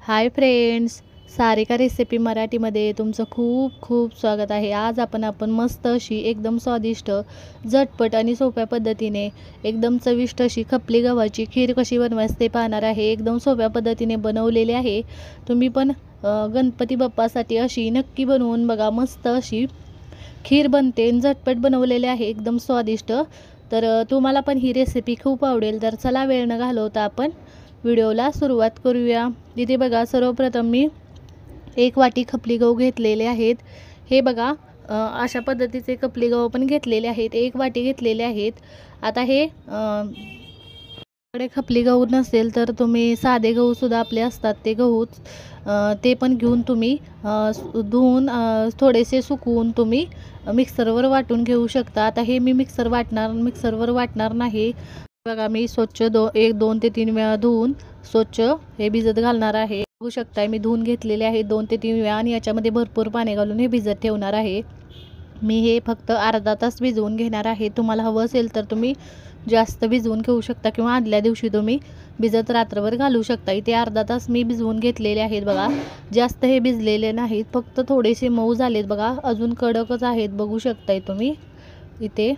Hi friends, Sarika recipe मराठीमध्ये तुमचं खूप खूप स्वागत आहे। आज आपण मस्त अशी एकदम स्वादिष्ट, झटपट आणि सोप्या पद्धतीने एकदम चविष्ट अशी खपली गव्हाची खीर कशी बनवायची ते पाहणार आहे। एकदम सोप्या पद्धतीने बनवलेली आहे। तुम्ही पण गणपती बाप्पासाठी अशी नक्की बनवून बघा। मस्त अशी खीर बनते, झटपट बनवलेली आहे, एकदम स्वादिष्ट। तर तुम्हाला पण ही रेसिपी खूप आवडेल। तर चला वेळ न घालवता आपण व्हिडिओला सुरुवात करूया। इथे बघा, सर्वप्रथम मी 1 वाटी खपली गहू घेतलेले आहेत। हे बघा, अशा पद्धतीचे खपली गहू पण घेतलेले आहेत, 1 वाटी घेतलेले आहेत। आता हे कडे खपली गहू नसेल तर तुम्ही साधे गहू सुद्धा आपले असतात ते गहूच, ते पण घेऊन तुम्ही धुवून थोडेसे सुकवून तुम्ही मिक्सरवर वाटून घेऊ शकता। आता हे मी मिक्सरवर वाटणार नाही। बघा, मी स्वच्छ 1 2 ते 3 वेळा धुवून स्वच्छ हे भिजत घालणार आहे। बघू शकताय, मी धुवून घेतलेले आहे 2 ते 3 वेळा आणि याच्यामध्ये भरपूर पाणी घालून हे भिजत ठेवणार आहे। मी हे फक्त अर्धा तास भिजवून घेणार आहे। तुम्हाला हवं असेल तर तुम्ही जास्त भिजवून घेऊ शकता किंवा आदल्या दिवशी तुम्ही भिजत रात्रभर घालू शकता। इथे अर्धा तास मी भिजवून घेतलेले आहेत। बघा, जास्त हे भिजलेले नाहीत, फक्त थोडेसे मऊ झालेत। बघा, अजून कडकच आहेत, बघू शकताय तुम्ही इथे।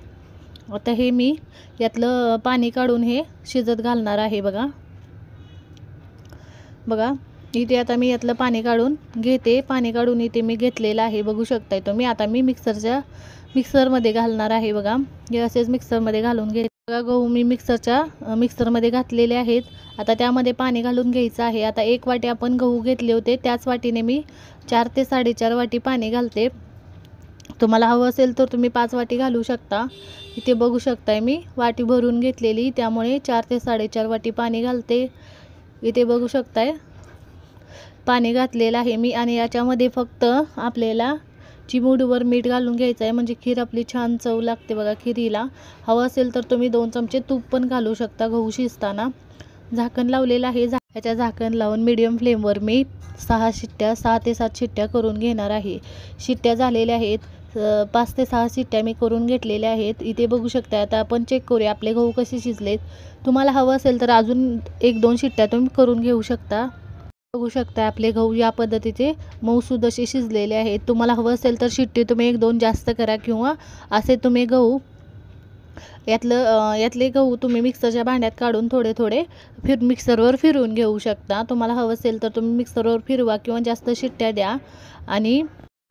आता हे मी यातलं पाणी काढून हे शिजत घालणार आहे। बघा इथे आता मी यातलं पाणी काढून घेते। पाणी काढून इथे मी घेतलेलं आहे, बघू शकताय तुम्ही। आता मी मिक्सरमध्ये घालणार आहे। बघा, हे असेच मिक्सरमध्ये घालून घे। बघा, गहू मी मिक्सरमध्ये घातलेले आहेत। आता त्यामध्ये पाणी घालून घ्यायचं आहे। आता 1 वाटी आपण गहू घेतले होते, त्याच वाटीने मी 4 ते 4.5 वाटी पाणी घालते। तुम्हाला हवं असेल तर तुम्ही 5 वाटी घालू शकता। इथे बघू शकताय, मी वाटी भरून घेतलेली, त्यामुळे 4 ते 4.5 वाटी पाणी घालते। इथे बघू शकताय, पाणी घातलेलं आहे मी आणि याच्यामध्ये फक्त आपल्याला चिमूटभर मीठ घालून घ्यायचं आहे, म्हणजे खीर आपली छान चव लागते। बघा, खिरीला हवं असेल तर तुम्ही 2 चमचे तूप पण घालू शकता गहू शिजताना। झाकण लावलेलं आहे। याच्या झाकण लावून मीडियम फ्लेमवर मी 6 ते 7 शिट्ट्या करून घेणार आहे। शिट्ट्या झालेल्या आहेत, 5 ते 6 शिट्ट्या मी करून घेतलेल्या आहेत। इथे बघू शकता। आता आपण चेक करूया आपले गहू कसे शिजलेत। तुम्हाला हवं असेल तर अजून 1-2 शिट्ट्या तुम्ही करून घेऊ शकता। बघू शकता आपले गहू या पद्धतीचे मऊसूद असे शिजलेले आहेत। तुम्हाला हवं असेल तर शिट्टी तुम्ही 1-2 जास्त करा किंवा असे तुम्ही गहू यातले गहू तुम्ही मिक्सरच्या भांड्यात काढून थोडे थोडे मिक्सरवर फिरवून घेऊ शकता। तुम्हाला हवं असेल तर तुम्ही मिक्सरवर फिरवा किंवा जास्त शिट्ट्या द्या। आणि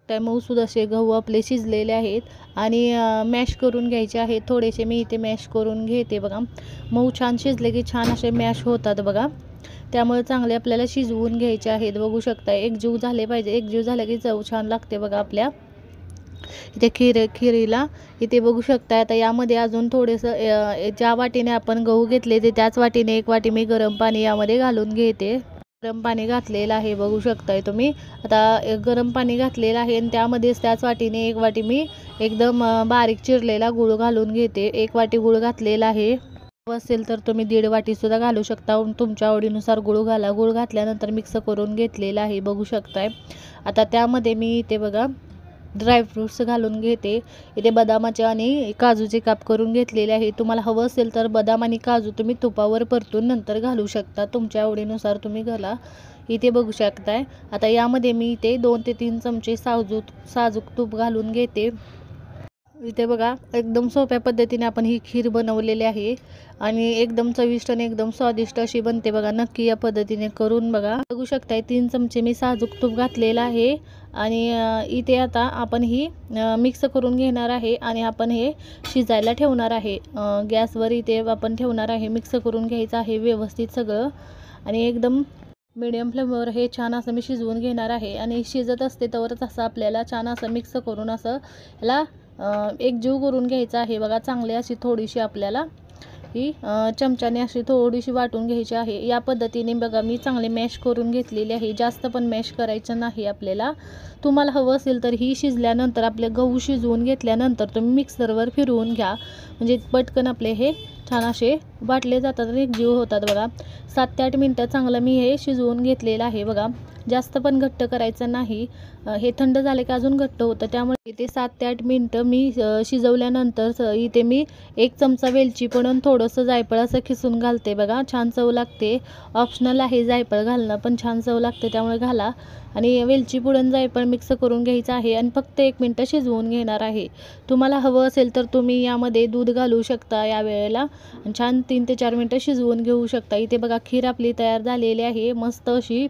मऊसूद असे गहू आपले शिजलेले आहेत आणि मॅश करून घ्यायचे आहेत। थोडेसे मी इथे मॅश करून घेते। बघा, मऊ छान शिजले की छान असे मॅश होतात। बघा, त्यामुळे चांगले आपल्याला शिजवून घ्यायचे आहेत। बघू शकता, एकजीव झाले पाहिजे, एकजीव झाले की चव छान लागते। बघा, आपल्या इथे खिरीला इथे बघू शकता। आता यामध्ये अजून थोडेसं ज्या वाटीने आपण गहू घेतले ते त्याच वाटीने 1 वाटी मी गरम पाणी यामध्ये घालून घेते। गरम पाणी घातलेलं आहे, बघू शकताय तुम्ही। आता गरम पाणी घातलेलं आहे आणि त्यामध्येच त्याच वाटीने 1 वाटी मी एकदम बारीक चिरलेला गूळ घालून घेते। 1 वाटी गूळ घातलेला आहे, असेल तर तुम्ही 1.5 वाटी सुद्धा घालू शकता, तुमच्या आवडीनुसार गूळ घाला। गूळ घातल्यानंतर मिक्स करून घेतलेला आहे, बघू शकताय। आता त्यामध्ये मी इथे बघा ड्रायफ्रूट्स घालून घेते। इथे बदामाचे आणि काजूचे काप करून घेतलेले आहे। तुम्हाला हवं असेल तर बदाम आणि काजू तुम्ही तुपावर परतून नंतर घालू शकता, तुमच्या आवडीनुसार तुम्ही घाला। इथे बघू शकताय। आता यामध्ये मी इथे 2 ते 3 चमचे साजूक तूप घालून घेते। इथे बघा, एकदम सोप्या पद्धतीने आपण ही खीर बनवलेली आहे आणि एकदम चविष्ट आणि एकदम स्वादिष्ट अशी बनते। बघा, नक्की या पद्धतीने करून बघा। बघू शकताय, 3 चमचे मी साजूक तूप घातलेलं आहे आणि इथे आता आपण ही मिक्स करून घेणार आहे आणि आपण हे शिजायला ठेवणार आहे। गॅसवर इथे आपण ठेवणार आहे, मिक्स करून घ्यायचं आहे व्यवस्थित सगळं आणि एकदम मीडियम फ्लेमवर हे छान असं मी शिजवून घेणार आहे। आणि शिजत असते तोवरच असं आपल्याला छान असं मिक्स करून असं याला एकजीव करून घ्यायचं आहे। बघा, चांगली अशी थोडीशी आपल्याला ही चमच्याने अशी थोडीशी वाटून घ्यायची आहे। या पद्धतीने बघा, मी चांगले मॅश करून घेतलेली आहे, जास्त पण मॅश करायचं नाही आपल्याला। तुम्हाला हवं असेल तर ही शिजल्यानंतर आपले गहू शिजवून घेतल्यानंतर तुम्ही मिक्सरवर फिरवून घ्या, म्हणजे पटकन आपले हे छान असे वाटले जातात आणि एकजीव होतात बघा. 7 ते 8 मिनटं चांगलं मी हे शिजवून घेतलेलं आहे बघा. जास्त पण घट्ट करायचं नाही, हे थंड झाले की अजून घट्ट होतं. त्यामुळे इथे 7 ते 8 मिनटं मी शिजवल्यानंतर इथे मी 1 चमचा वेलची पण आणि थोडंसं जायफळ असं खिसून घालते बघा. छान चव लागते. ऑप्शनल आहे जायफळ घालणं, पण छान चव लागते त्यामुळे घाला. आणि वेलची पुडण जायफळ मिक्स करून घ्यायचं आहे आणि फक्त 1 मिनटं शिजवून घेणार आहे. तुम्हाला हवं असेल तर तुम्ही यामध्ये दूध घालू शकता या वेळेला आणि छान 3 ते 4 मिनटं शिजवून घेऊ शकता. इथे बघा खीर आपली तयार झालेली आहे. मस्त अशी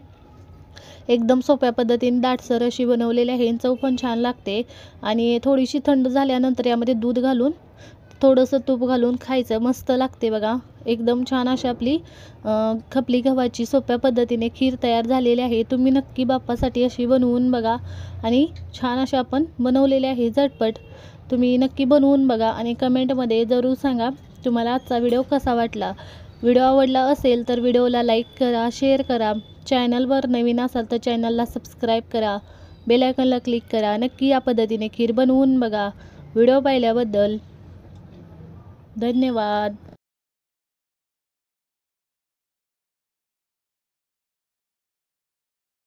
एकदम सोप्या पद्धतीने दाटसर अशी बनवलेली आहे. चव पण छान लागते आणि थोडीशी थंड झाल्यानंतर यामध्ये दूध घालून थोडंसं तूप घालून खायचं, मस्त लागते बघा. एकदम छान अशी आपली खपली गव्हाची सोप्या पद्धतीने खीर तयार झालेली आहे. तुम्ही नक्की बाप्पासाठी अशी बनवून बघा आणि छान अशा आपण बनवलेले आहे झटपट. तुम्ही नक्की बनवून बघा आणि कमेंटमध्ये जरूर सांगा तुम्हाला आजचा व्हिडिओ कसा वाटला. व्हिडिओ आवडला असेल तर व्हिडिओला लाईक करा, शेअर करा. चॅनलवर नवीन असाल तर चॅनलला सबस्क्राईब करा, बेल आयकॉनला क्लिक करा. नक्की या पद्धतीने खीर बनवून बघा. व्हिडिओ पाहिल्याबद्दल धन्यवाद.